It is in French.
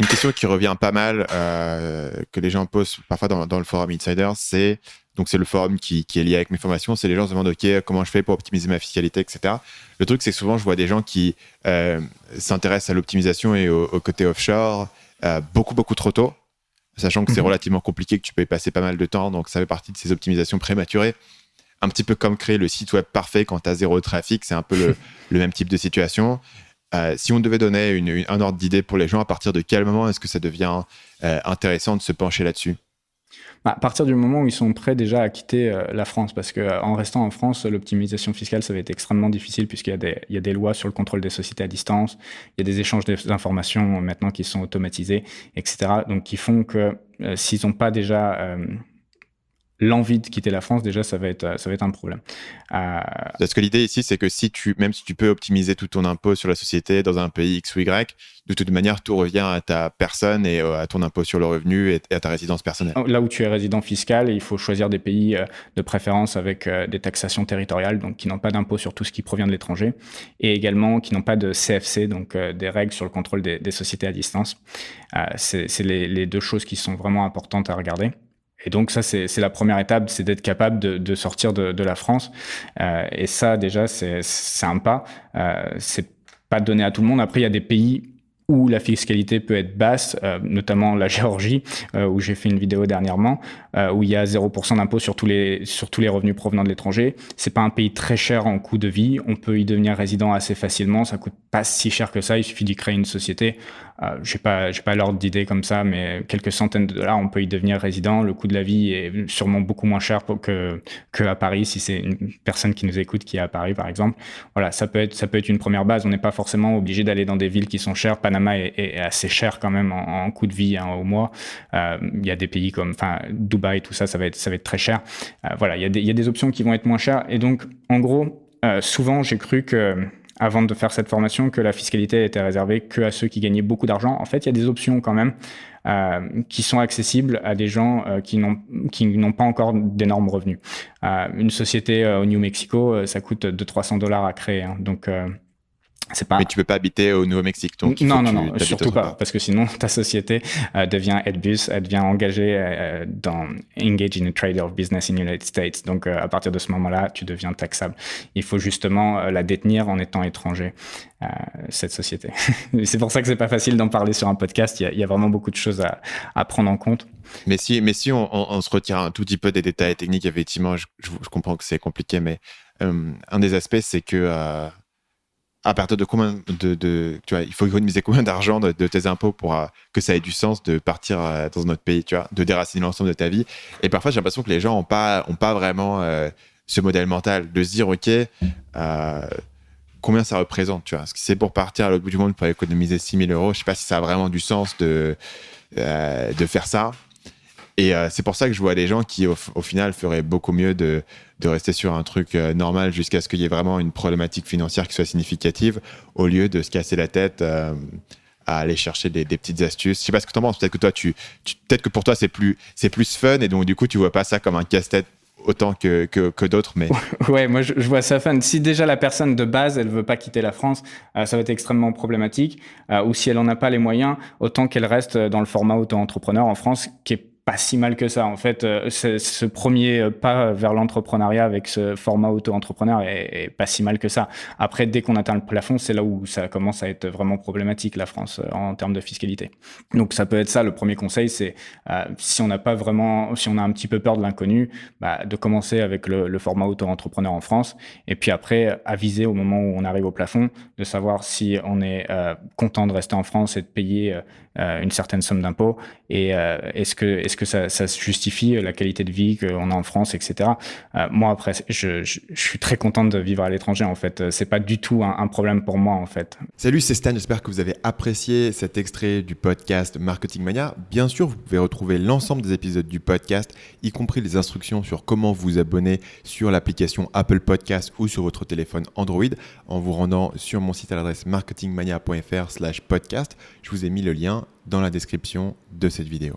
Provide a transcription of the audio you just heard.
Une question qui revient pas mal, que les gens posent parfois dans le forum Insider, c'est le forum qui est lié avec mes formations, c'est les gens se demandent ok, comment je fais pour optimiser ma fiscalité, etc. Le truc, c'est que souvent je vois des gens qui s'intéressent à l'optimisation et au côté offshore beaucoup trop tôt, sachant que c'est relativement compliqué, que tu peux y passer pas mal de temps, donc ça fait partie de ces optimisations prématurées. Un petit peu comme créer le site web parfait quand tu as zéro trafic, c'est un peu le même type de situation. Si on devait donner un ordre d'idée pour les gens, à partir de quel moment est-ce que ça devient intéressant de se pencher là-dessus? À partir du moment où ils sont prêts déjà à quitter la France, parce qu'en restant en France, l'optimisation fiscale, ça va être extrêmement difficile puisqu'il y a des lois sur le contrôle des sociétés à distance, il y a des échanges d'informations maintenant qui sont automatisés, etc. Donc qui font que s'ils n'ont pas déjà l'envie de quitter la France, déjà, ça va être un problème. Parce que l'idée ici, c'est que même si tu peux optimiser tout ton impôt sur la société dans un pays X ou Y, de toute manière, tout revient à ta personne et à ton impôt sur le revenu et à ta résidence personnelle. Là où tu es résident fiscal, il faut choisir des pays de préférence avec des taxations territoriales, donc qui n'ont pas d'impôt sur tout ce qui provient de l'étranger, et également qui n'ont pas de CFC, donc des règles sur le contrôle des sociétés à distance. C'est les deux choses qui sont vraiment importantes à regarder. Et donc ça, c'est la première étape, c'est d'être capable de sortir de la France. Et ça, déjà, c'est un pas. C'est pas donné à tout le monde. Après, il y a des pays où la fiscalité peut être basse, notamment la Géorgie, où j'ai fait une vidéo dernièrement, où il y a 0% d'impôt sur tous les revenus provenant de l'étranger. C'est pas un pays très cher en coût de vie. On peut y devenir résident assez facilement. Ça coûte pas si cher que ça. Il suffit d'y créer une société. J'ai pas l'ordre d'idée comme ça, mais quelques centaines de dollars, on peut y devenir résident. Le coût de la vie est sûrement beaucoup moins cher que à Paris, si c'est une personne qui nous écoute qui est à Paris, par exemple. Voilà, ça peut être une première base. On n'est pas forcément obligé d'aller dans des villes qui sont chères. Panama est assez cher quand même en coût de vie au mois. Il y a des pays comme, Dubaï, tout ça, ça va être très cher. Voilà, il y a des options qui vont être moins chères. Et donc, en gros, souvent, j'ai cru que avant de faire cette formation, que la fiscalité était réservée que à ceux qui gagnaient beaucoup d'argent. En fait, il y a des options quand même qui sont accessibles à des gens qui n'ont pas encore d'énormes revenus. Une société au New Mexico, ça coûte $200-300 à créer. Hein, donc, c'est pas... Mais tu peux pas habiter au Nouveau-Mexique, donc non, surtout pas, parce que sinon ta société devient EDBUS, elle devient engagée dans Engage in a Trade or Business in the United States. Donc à partir de ce moment-là, tu deviens taxable. Il faut justement la détenir en étant étranger, cette société. C'est pour ça que c'est pas facile d'en parler sur un podcast. Il y a vraiment beaucoup de choses à prendre en compte. Mais si on se retire un tout petit peu des détails techniques, effectivement, je comprends que c'est compliqué, mais un des aspects, c'est que à partir de combien tu vois, il faut économiser combien d'argent de tes impôts pour que ça ait du sens de partir dans un autre pays, tu vois, de déraciner l'ensemble de ta vie. Et parfois, j'ai l'impression que les gens ont pas vraiment ce modèle mental de se dire, ok, combien ça représente, tu vois. Parce que c'est pour partir à l'autre bout du monde pour économiser 6 000 €. Je sais pas si ça a vraiment du sens de faire ça. Et c'est pour ça que je vois des gens qui, au final, feraient beaucoup mieux de rester sur un truc normal jusqu'à ce qu'il y ait vraiment une problématique financière qui soit significative, au lieu de se casser la tête à aller chercher des petites astuces. Je sais pas ce que tu en penses. Peut-être que toi, peut-être que pour toi, c'est plus fun, et donc du coup, tu vois pas ça comme un casse-tête autant que d'autres. Mais ouais, moi je vois ça fun. Si déjà la personne de base elle veut pas quitter la France, ça va être extrêmement problématique. Ou si elle en a pas les moyens, autant qu'elle reste dans le format auto-entrepreneur en France, qui est pas si mal que ça. En fait, ce premier pas vers l'entrepreneuriat avec ce format auto-entrepreneur est pas si mal que ça. Après, dès qu'on atteint le plafond, c'est là où ça commence à être vraiment problématique, la France, en termes de fiscalité. Donc, ça peut être ça. Le premier conseil, c'est si on a un petit peu peur de l'inconnu, de commencer avec le format auto-entrepreneur en France. Et puis après, aviser au moment où on arrive au plafond, de savoir si on est content de rester en France et de payer une certaine somme d'impôts, et est-ce que ça justifie la qualité de vie qu'on a en France, etc. Moi, après, je suis très content de vivre à l'étranger, en fait. C'est pas du tout un problème pour moi, en fait. Salut, c'est Stan. J'espère que vous avez apprécié cet extrait du podcast Marketing Mania. Bien sûr, vous pouvez retrouver l'ensemble des épisodes du podcast, y compris les instructions sur comment vous abonner sur l'application Apple Podcast ou sur votre téléphone Android, en vous rendant sur mon site à l'adresse marketingmania.fr/podcast. Je vous ai mis le lien dans la description de cette vidéo.